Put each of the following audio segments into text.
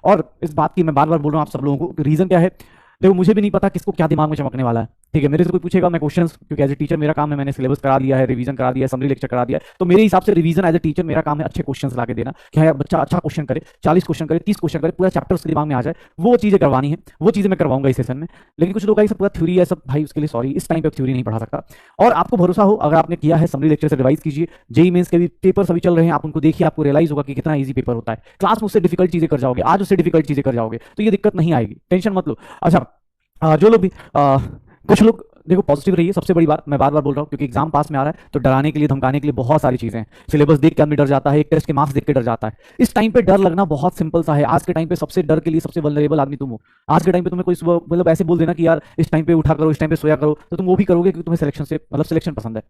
और इस बात की मैं बार बार बोल रहा हूँ आप सब लोगों को, रीजन क्या है, देखो मुझे भी नहीं पता किसको क्या दिमाग में चमकने वाला है, ठीक है। मेरे से कोई पूछेगा, मैं क्वेश्चंस, क्योंकि एज ए टीचर मेरा काम है, मैंने सिलेबस करा दिया है, रिवीजन करा दिया है, समरी लेक्चर करा दिया है, तो मेरे हिसाब से रिवीजन एज ए टीचर मेरा काम है अच्छे क्वेश्चंस ला के देना, कि हाँ यार बच्चा अच्छा क्वेश्चन करे, 40 क्वेश्चन करे, 30 क्वेश्चन करे, पूरा चैप्टर उसके दिमाग में आ जाए, वो चीजें करवानी है, वो चीजें मैं करवाऊंगा इस सेशन में। लेकिन कुछ लोग का सब पूरा थ्योरी है सब, भाई उसके लिए सॉरी, इस टाइम पे थ्योरी नहीं पढ़ा सकता। और आपको भरोसा हो, अगर आपने किया है समरी लेक्चर से रिवाइज कीजिए, जेई मेंस के भी पेपर सभी चल रहे हैं, आप उनको देखिए, आपको रियलाइज होगा कि कितना ईजी पेपर होता है। क्लास में उससे डिफिकल्ट चीजें कर जाओगे, आज उससे डिफिकल्ट चीजें कर जाओगे, तो ये दिक्कत नहीं आएगी, टेंशन मत लो। अच्छा, जो लोग भी कुछ लोग देखो पॉजिटिव रहिए, सबसे बड़ी बात मैं बार बार बोल रहा हूँ, क्योंकि एग्जाम पास में आ रहा है, तो डराने के लिए धमकाने के लिए बहुत सारी चीजें हैं। सिलेबस देख के आदमी डर जाता है, एक टेस्ट के मार्क्स देख के डर जाता है। इस टाइम पे डर लगना बहुत सिंपल सा है। आज के टाइम पे सबसे डर के लिए सबसे वल्नरेबल आदमी तुम हो। आज के टाइम पे तुम्हें कोई मतलब ऐसे बोल देना कि यार इस टाइम पे उठा करो, इस टाइम पे सोया करो, तो तुम वो भी करोगे क्योंकि तुम्हें सिलेक्शन से मतलब सिलेक्शन पसंद है।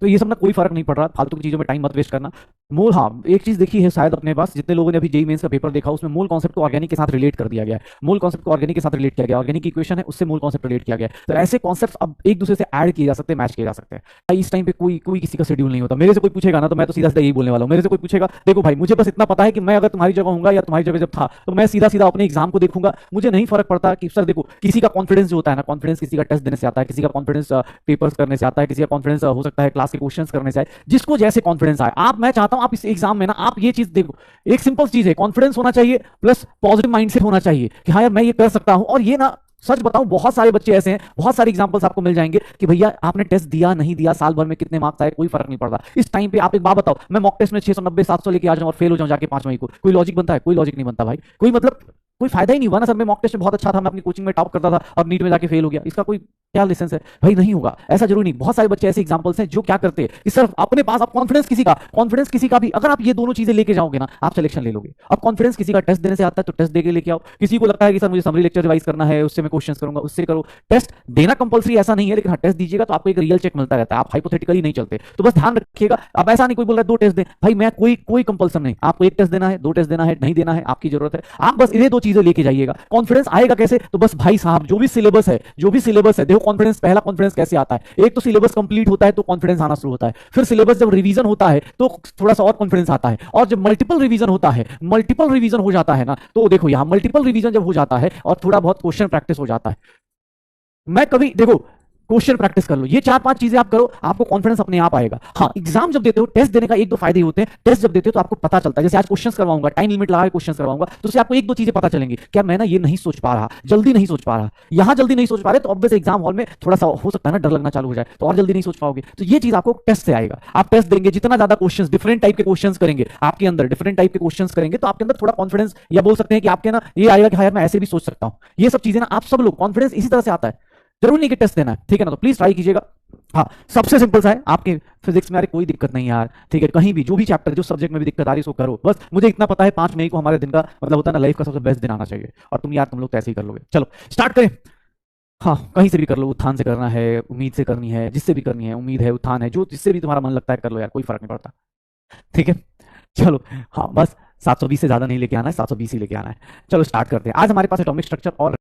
तो ये सब ना कोई फर्क नहीं पड़ रहा, फालतू की चीजों में टाइम मत वेस्ट करना। मूल, हाँ एक चीज देखी है शायद अपने पास, जितने लोगों ने अभी जेई मेंस का पेपर देखा, उसमें मूल कॉन्सेप्ट को ऑर्गेनिक के साथ रिलेट कर दिया गया है। मूल कॉन्सेप्ट को ऑर्गेनिक के साथ रिलेट किया गया, ऑर्गेनिक की इक्वेशन है उससे मूल कॉन्सेप्ट रिलेट किया गया है। तो ऐसे कॉन्सेप्ट अब एक दूसरे से ऐड किए जा सकते हैं, मैच किए जा सकते हैं। इस टाइम पे कोई कोई किसी का शेड्यूल नहीं होता। मेरे से कोई पूछेगा ना, तो मैं तो सीधा सीधा यही बोलने वाला हूँ। मेरे से कोई पूछेगा, देखो भाई मुझे बस इतना पता है कि मैं अगर तुम्हारी जगह होऊंगा या तुम्हारी जगह जब था, तो मैं सीधा सीधा अपने एग्जाम को देखूंगा। मुझे नहीं फर्क पड़ता कि सर देखो, किसी का कॉन्फिडेंस जो होता है ना, कॉन्फिडेंस किसी का टेस्ट देने से आता है, किसी का कॉन्फिडेंस पेपर्स करने से आता है, किसी का कॉन्फिडेंस हो सकता है क्लास के क्वेश्चंस करने से, जिसको जैसे कॉन्फिडेंस आए। आप, मैं चाहता हूं आप इस एग्जाम में ना आप ये चीज देखो, एक सिंपल चीज है, कॉन्फिडेंस होना चाहिए प्लस पॉजिटिव माइंडसेट होना चाहिए कि हाँ यार मैं ये कर सकता हूं। और ये ना सच बताऊं, बहुत सारे बच्चे ऐसे हैं, बहुत सारे एग्जांपल्स आपको मिल जाएंगे कि भैया आपने टेस्ट दिया नहीं दिया, साल भर में कितने मार्क्स आए, कोई फर्क नहीं पड़ता। इस टाइम पे आप एक बात बताओ, मैं मॉक टेस्ट में 690 700 लेके आ जाऊं और फेल हो जाऊं जाके 5 मई को, कोई लॉजिक बनता है? कोई लॉजिक नहीं बनता भाई। कोई मतलब कोई फायदा ही नहीं हुआ ना सर, मैं मॉक टेस्ट में बहुत अच्छा था, मैं अपनी कोचिंग में टॉप करता था, अब नीट में जाके फेल हो गया, इसका कोई क्या लाइसेंस है भाई? नहीं होगा, ऐसा जरूर नहीं। बहुत सारे बच्चे ऐसे एग्जांपल्स हैं जो क्या करते हैं कि सिर्फ अपने पास, अब कॉन्फिडेंस किसी का भी, अगर आप ये दोनों चीजें लेके जाओगे ना, आप सिलेक्शन ले लोगे। अब कॉन्फिडेंस किसी का टेस्ट देने से आता है, तो टेस्ट देके लेके आओ। किसी को लगता है कि सर मुझे समरी लेक्चर रिवाइज करना है, उससे मैं क्वेश्चंस करूंगा, उससे करो। टेस्ट देना कंपलसरी ऐसा नहीं है, लेकिन हाँ टेस्ट दीजिएगा तो आपको एक रियल चेक मिलता रहता है, आप हाइपोथेटिकली नहीं चलते। तो बस ध्यान रखिएगा। अब ऐसा नहीं कोई बोल रहा है 2 टेस्ट दें, भाई मैं कोई कोई कंपल्सन नहीं, आपको 1 टेस्ट देना है, 2 टेस्ट देना है, नहीं देना है आपकी जरूरत है। आप बस इन्हें 2 चीजें लेके जाइएगा। कॉन्फिडेंस आएगा कैसे? तो बस भाई साहब जो भी सिलेबस है, देखो कॉन्फिडेंस, पहला कॉन्फिडेंस कैसे आता है? एक तो सिलेबस कंप्लीट होता है तो कॉन्फिडेंस आना शुरू होता है, फिर सिलेबस जब रिवीजन होता है तो थोड़ा सा और कॉन्फिडेंस आता है, और जब मल्टीपल रिवीजन होता है, मल्टीपल रिवीजन हो जाता है ना, तो देखो यहां मल्टीपल रिवीजन जब हो जाता है और थोड़ा बहुत क्वेश्चन प्रैक्टिस हो जाता है, मैं कभी देखो क्वेश्चन प्रैक्टिस कर लो, ये 4-5 चीजें आप करो, आपको कॉन्फिडेंस अपने आप आएगा। हाँ एग्जाम जब देते हो, टेस्ट देने का 1-2 फायदे होते हैं। टेस्ट जब देते हो तो आपको पता चलता है, जैसे आज क्वेश्चंस करवाऊंगा, टाइम लिमिट लगा के क्वेश्चंस करवाऊंगा, तो उससे आपको 1-2 चीजें पता चलेंगी, क्या मैं ना ये नहीं सोच पा रहा, जल्दी नहीं सोच पा रहा। यहां जल्दी नहीं सोच पा रहे तो ऑब्वियस एग्जाम हॉल में थोड़ा सा हो सकता है ना डर लगना चालू हो जाए, तो और जल्दी नहीं सोच पाओगे। तो ये चीज आपको टेस्ट से आएगा। आप टेस्ट देंगे, जितना ज्यादा क्वेश्चंस, डिफरेंट टाइप के क्वेश्चंस करेंगे आपके अंदर, डिफरेंट टाइप के क्वेश्चंस करेंगे, तो आपके अंदर थोड़ा कॉन्फिडेंस, या बोल सकते हैं कि आपके ना ये आएगा कि हाँ यार मैं ऐसे भी सोच सकता हूं। ये सब चीजें ना आप सब लोग, कॉन्फिडेंस इसी तरह से आता है, जरूर नहीं कि टेस्ट देना है, ठीक है ना? तो प्लीज ट्राई कीजिएगा। हाँ सबसे सिंपल सा है, आपके फिजिक्स में यार कोई दिक्कत नहीं यार, ठीक है, कहीं भी जो भी चैप्टर, जो सब्जेक्ट में भी दिक्कत आ रही है उसको करो। बस मुझे इतना पता है 5 मई को हमारे दिन का मतलब होता है ना, लाइफ का सबसे बेस्ट दिन आना चाहिए, और तुम लोग तो ऐसे ही कर लोगे। चलो स्टार्ट करें। हाँ कहीं से भी कर लो, उत्थान से करना है, उम्मीद से करनी है, जिससे भी करनी है, उम्मीद है, उत्थान है, जो जिससे भी तुम्हारा मन लगता है कर लो यार, कोई फर्क नहीं पड़ता, ठीक है। चलो हाँ बस 720 से ज्यादा नहीं लेके आना है, 720 ही लेके आना है। चलो स्टार्ट करते हैं। आज हमारे पास एटॉमिक स्ट्रक्चर और